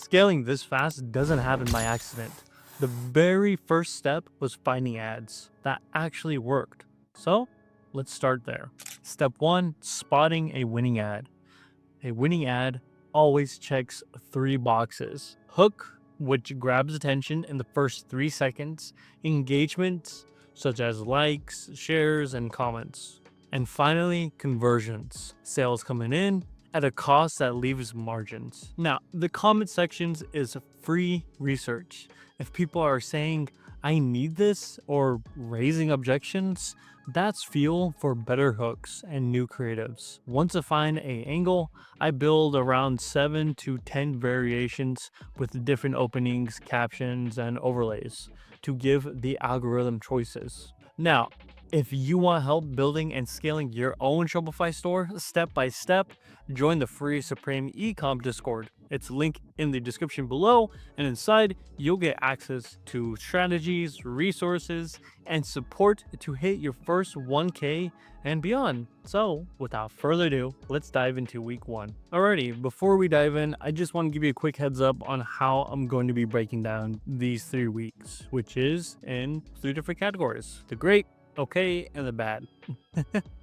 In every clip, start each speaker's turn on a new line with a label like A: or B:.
A: Scaling this fast doesn't happen by accident. The very first step was finding ads that actually worked. So let's start there. Step 1, spotting a winning ad. A winning ad always checks 3 boxes: hook, which grabs attention in the first 3 seconds, engagement, such as likes, shares, and comments, and finally, conversions, sales coming in at a cost that leaves margins. Now, the comment sections is free research. If people are saying, I need this, or raising objections, that's fuel for better hooks and new creatives. Once I find a angle, I build around 7 to 10 variations with different openings, captions, and overlays to give the algorithm choices. Now, if you want help building and scaling your own Shopify store step by step, join the free Supreme Ecom Discord. It's linked in the description below, and inside you'll get access to strategies, resources, and support to hit your first 1K and beyond. So without further ado, let's dive into week 1. Alrighty, before we dive in, I just want to give you a quick heads up on how I'm going to be breaking down these 3 weeks, which is in 3 different categories: the great, okay, and the bad.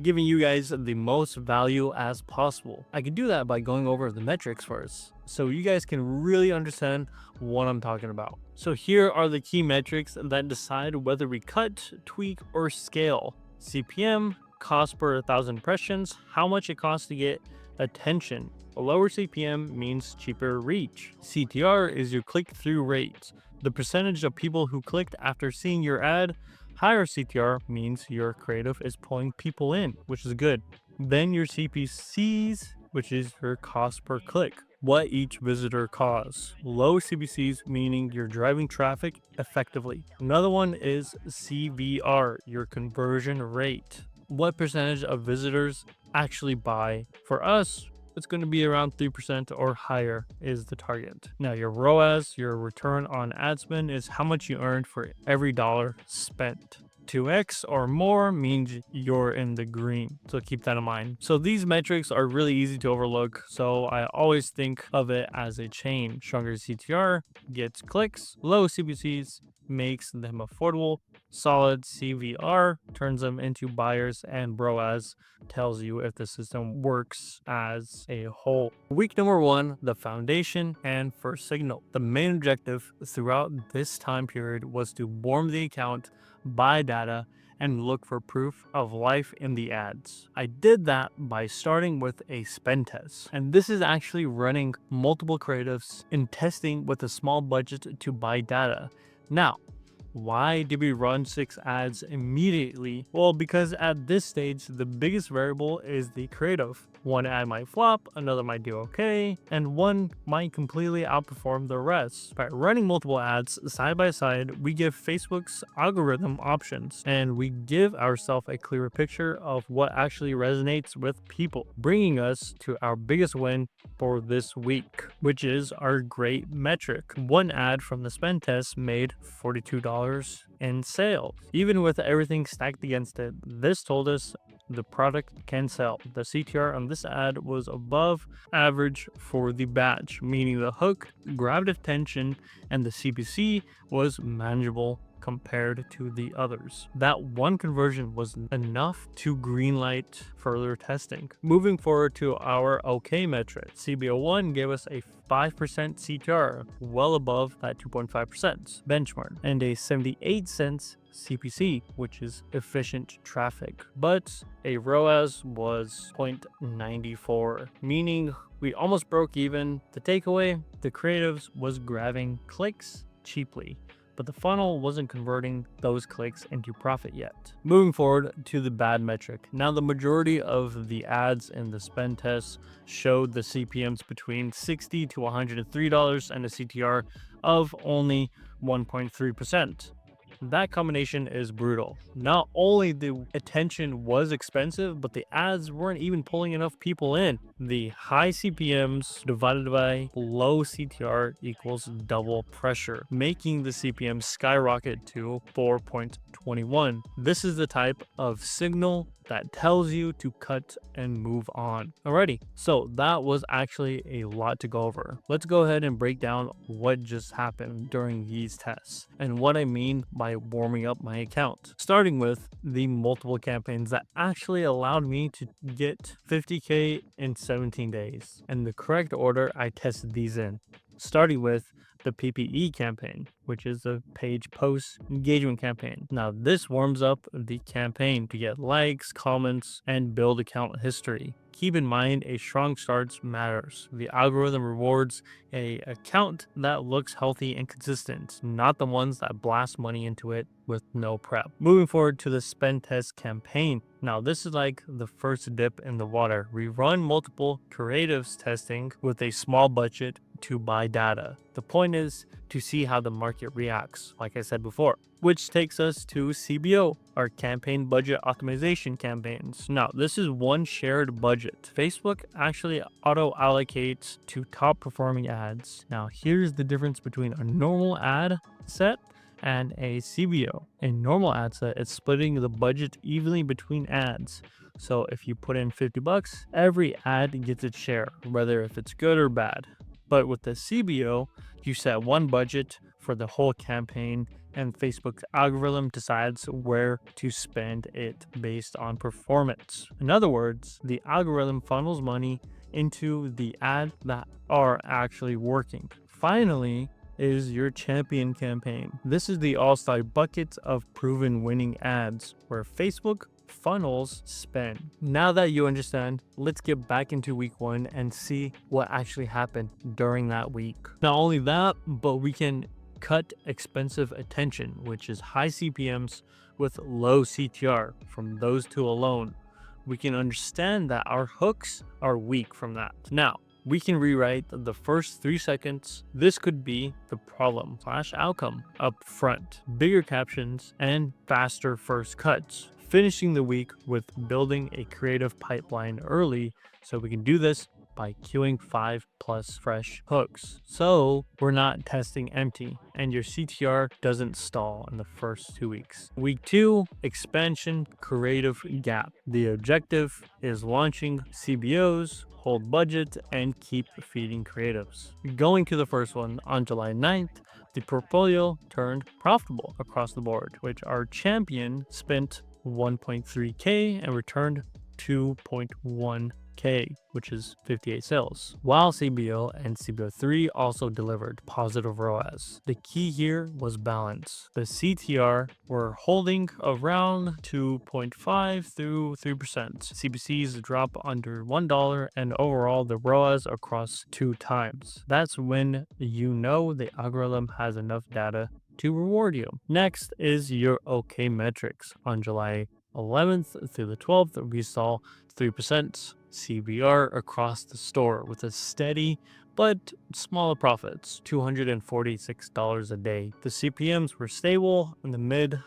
A: Giving you guys the most value as possible. I can do that by going over the metrics first, so you guys can really understand what I'm talking about. So here are the key metrics that decide whether we cut, tweak, or scale. CPM, cost per 1,000 impressions, how much it costs to get attention. A lower CPM means cheaper reach. CTR is your click-through rate, the percentage of people who clicked after seeing your ad. Higher CTR means your creative is pulling people in, which is good. Then your CPCs, which is your cost per click, what each visitor costs. Low CPCs meaning you're driving traffic effectively. Another one is CVR, your conversion rate. What percentage of visitors actually buy? For us, it's going to be around 3% or higher is the target. Now your ROAS, your return on ad spend, is how much you earned for every dollar spent. 2x or more means you're in the green, so keep that in mind. So these metrics are really easy to overlook, so I always think of it as a chain. Stronger CTR gets clicks, low CPCs makes them affordable, solid CVR turns them into buyers, and ROAS tells you if the system works as a whole. Week number 1, the foundation and first signal. The main objective throughout this time period was to warm the account, buy data, and look for proof of life in the ads. I did that by starting with a spend test, and this is actually running multiple creatives and testing with a small budget to buy data. Now, why did we run 6 ads immediately? Well, because at this stage, the biggest variable is the creative. One ad might flop, another might do okay, and one might completely outperform the rest. By running multiple ads side by side, we give Facebook's algorithm options, and we give ourselves a clearer picture of what actually resonates with people, bringing us to our biggest win for this week, which is our great metric. One ad from the spend test made $42 in sales. Even with everything stacked against it, this told us the product can sell. The CTR on this ad was above average for the batch, meaning the hook grabbed attention and the CPC was manageable compared to the others. That one conversion was enough to greenlight further testing. Moving forward to our OK metric, CBO1 gave us a 5% CTR, well above that 2.5% benchmark, and a 78 cents CPC, which is efficient traffic. But a ROAS was 0.94, meaning we almost broke even. The takeaway, the creatives was grabbing clicks cheaply, but the funnel wasn't converting those clicks into profit yet. Moving forward to the bad metric. Now, the majority of the ads in the spend test showed the CPMs between $60 to $103 and a CTR of only 1.3%. That combination is brutal. Not only the attention was expensive, but the ads weren't even pulling enough people in. The high CPMs divided by low CTR equals double pressure, making the CPM skyrocket to 4.21. This is the type of signal that tells you to cut and move on. Alrighty, so that was actually a lot to go over. Let's go ahead and break down what just happened during these tests and what I mean by warming up my account. Starting with the multiple campaigns that actually allowed me to get 50K in 17 days. And the correct order I tested these in, starting with the PPE campaign, which is the page post engagement campaign. Now this warms up the campaign to get likes, comments, and build account history. Keep in mind, a strong start matters. The algorithm rewards a account that looks healthy and consistent, not the ones that blast money into it with no prep. Moving forward to the spend test campaign. Now this is like the first dip in the water. We run multiple creatives testing with a small budget to buy data. The point is to see how the market reacts, like I said before, which takes us to CBO, our campaign budget optimization campaigns. Now, this is one shared budget. Facebook actually auto allocates to top performing ads. Now, here's the difference between a normal ad set and a CBO. A normal ad set is splitting the budget evenly between ads. So if you put in 50 bucks, every ad gets its share, whether if it's good or bad. But with the CBO, you set one budget for the whole campaign, and Facebook's algorithm decides where to spend it based on performance. In other words, the algorithm funnels money into the ads that are actually working. Finally is your champion campaign. This is the all-star bucket of proven winning ads where Facebook funnels spend. Now that you understand, let's get back into week 1 and see what actually happened during that week. Not only that, but we can cut expensive attention, which is high CPMs with low CTR. From those two alone, we can understand that our hooks are weak from that. Now, we can rewrite the first 3 seconds. This could be the problem / outcome up front, bigger captions and faster first cuts. Finishing the week with building a creative pipeline early, so we can do this by queuing 5+ fresh hooks. So we're not testing empty and your CTR doesn't stall in the first 2 weeks. Week 2, expansion creative gap. The objective is launching CBOs, hold budget, and keep feeding creatives. Going to the first one, on July 9th, the portfolio turned profitable across the board, which our champion spent 1.3K and returned 2.1K, which is 58 sales, while CBO and CBO3 also delivered positive ROAS. The key here was balance. The CTR were holding around 2.5 through 3%. CPCs drop under $1, and overall the ROAS across 2 times. That's when you know the algorithm has enough data to reward you. Next is your OK metrics. On July 11th through the 12th, we saw 3% CBR across the store with a steady but smaller profits, $246 a day. The CPMs were stable in the mid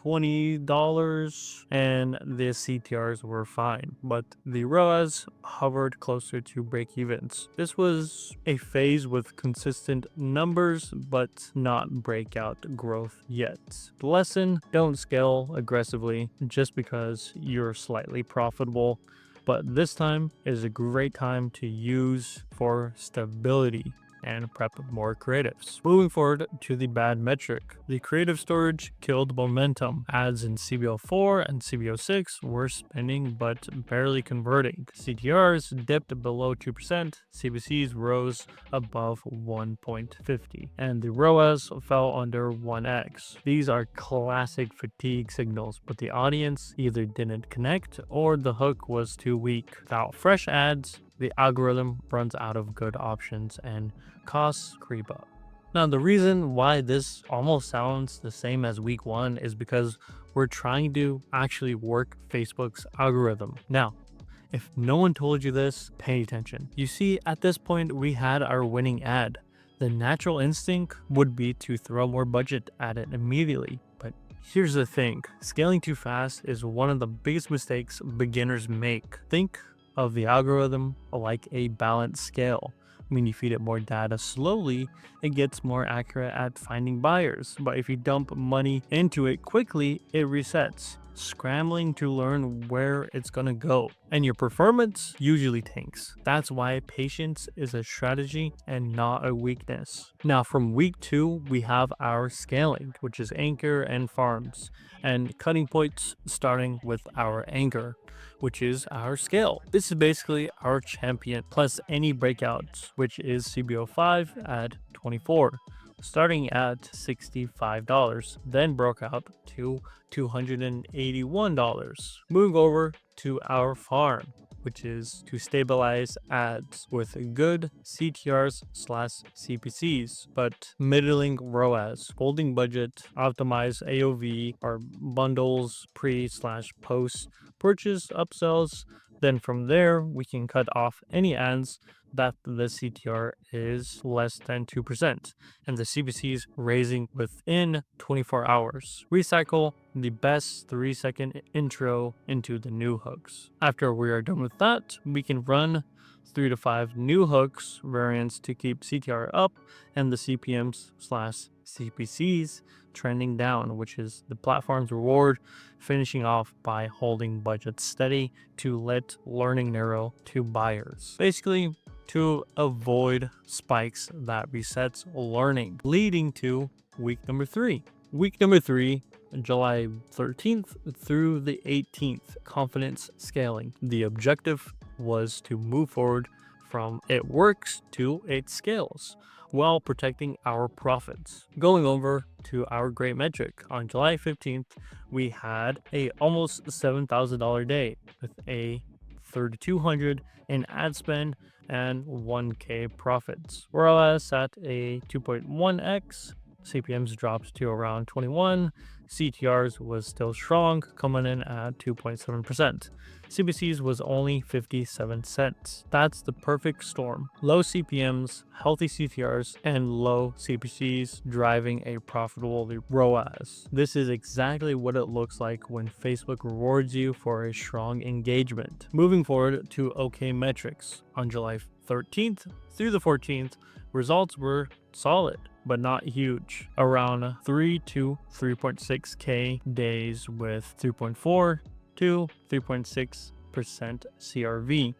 A: $20 and the CTRs were fine, but the ROAS hovered closer to break evens. This was a phase with consistent numbers but not breakout growth yet. The lesson: don't scale aggressively just because you're slightly profitable, but this time is a great time to use for stability and prep more creatives. Moving forward to the bad metric, the creative storage killed momentum. Ads in CBO4 and CBO6 were spending but barely converting. CTRs dipped below 2%, CPCs rose above 1.50, and the ROAS fell under 1x. These are classic fatigue signals, but the audience either didn't connect or the hook was too weak. Without fresh ads, the algorithm runs out of good options and costs creep up. Now, the reason why this almost sounds the same as week 1 is because we're trying to actually work Facebook's algorithm. Now, if no one told you this, pay attention. You see, at this point, we had our winning ad. The natural instinct would be to throw more budget at it immediately. But here's the thing, scaling too fast is one of the biggest mistakes beginners make. Think of the algorithm like a balanced scale. When you feed it more data slowly, it gets more accurate at finding buyers. But if you dump money into it quickly, it resets. scrambling to learn where it's gonna go, and your performance usually tanks. That's why patience is a strategy and not a weakness. Now, from week 2, we have our scaling, which is anchor and farms, and cutting points starting with our anchor, which is our scale. This is basically our champion plus any breakouts, which is CBO5 at 24, starting at $65, then broke out to $281. Moving over to our farm, which is to stabilize ads with good CTRs slash CPCs, but middling ROAS, holding budget, optimize AOV, or bundles, pre slash post, purchase upsells. Then from there, we can cut off any ads that the CTR is less than 2% and the CPCs raising within 24 hours. Recycle the best 3-second intro into the new hooks. After we are done with that, we can run 3 to 5 new hooks variants to keep CTR up and the CPMs slash CPCs trending down, which is the platform's reward, finishing off by holding budget steady to let learning narrow to buyers. Basically, to avoid spikes that resets learning, leading to week number 3. Week number 3, July 13th through the 18th, confidence scaling. The objective was to move forward from it works to it scales while protecting our profits. Going over to our great metric, on July 15th, we had a almost $7,000 day with a 3,200 in ad spend and 1K profits. Whereas at a 2.1x, CPMs dropped to around 21, CTRs was still strong, coming in at 2.7%. CPCs was only 57 cents. That's the perfect storm. Low CPMs, healthy CTRs, and low CPCs driving a profitable ROAS. This is exactly what it looks like when Facebook rewards you for a strong engagement. Moving forward to OK metrics. On July 13th through the 14th, results were solid, but not huge. Around 3 to 3.6K days with 3.4 to 3.6% CRV.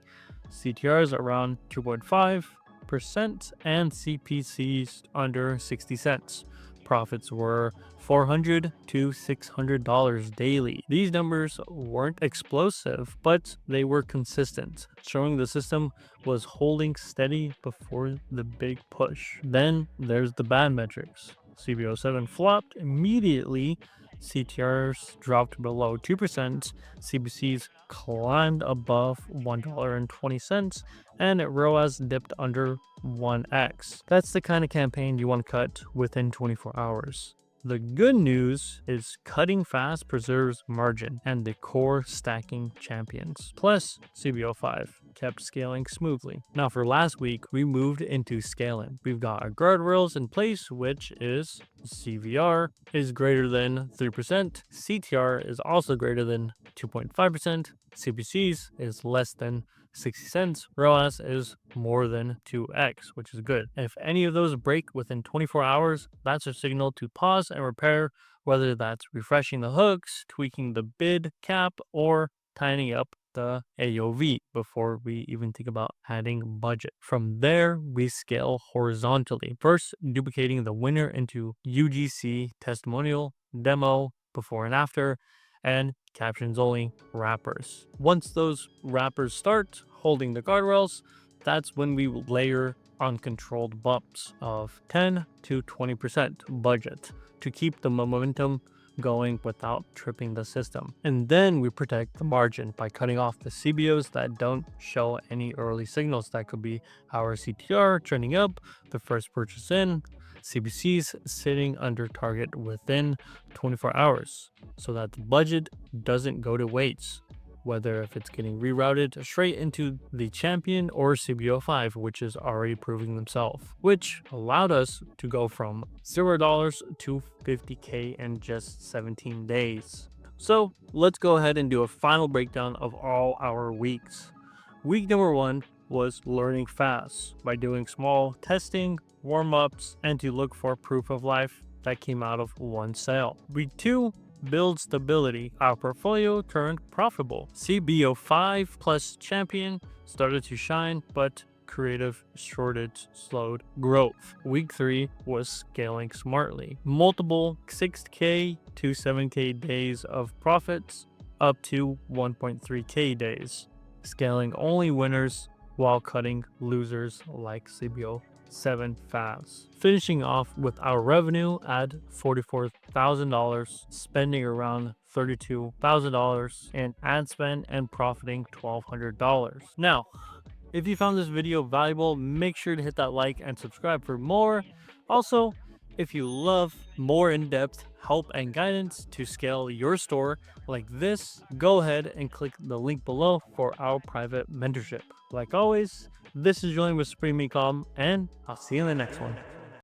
A: CTRs around 2.5% and CPCs under 60 cents. Profits were $400 to $600 daily. These numbers weren't explosive, but they were consistent, showing the system was holding steady before the big push. Then there's the bad metrics. CBO7 flopped immediately, CTRs dropped below 2%, CPCs climbed above $1.20, and ROAS dipped under 1x. That's the kind of campaign you want to cut within 24 hours. The good news is cutting fast preserves margin and the core stacking champions. Plus, CBO5 kept scaling smoothly. Now for last week, we moved into scaling. We've got our guardrails in place, which is CVR is greater than 3%, CTR is also greater than 2.5%, CPCs is less than 60 cents, ROAS is more than 2x, which is good. If any of those break within 24 hours, that's a signal to pause and repair, whether that's refreshing the hooks, tweaking the bid cap, or tightening up the AOV before we even think about adding budget. From there, we scale horizontally. First, duplicating the winner into UGC testimonial, demo, before and after, and captions only wrappers. Once those wrappers start holding the guardrails, that's when we layer uncontrolled bumps of 10 to 20% budget to keep the momentum going without tripping the system. And then we protect the margin by cutting off the CBOs that don't show any early signals. That could be our CTR trending up, the first purchase in, CPCs sitting under target within 24 hours so that the budget doesn't go to waste, whether if it's getting rerouted straight into the champion or CBO5, which is already proving themselves, which allowed us to go from $0 to 50K in just 17 days. So let's go ahead and do a final breakdown of all our weeks. Week number 1 was learning fast by doing small testing, warm-ups, and to look for proof of life that came out of one sale. Week 2, build stability. Our portfolio turned profitable. CBO5 plus champion started to shine, but creative shortage slowed growth. Week 3 was scaling smartly. Multiple 6K to 7K days of profits up to 1.3K days. Scaling only winners while cutting losers like CBO7 fast. Finishing off with our revenue at $44,000, spending around $32,000 in ad spend and profiting $1,200. Now, if you found this video valuable, make sure to hit that like and subscribe for more. Also, if you love more in-depth help and guidance to scale your store like this, go ahead and click the link below for our private mentorship. Like always, this is Julian with Supreme Ecom, and I'll see you in the next one.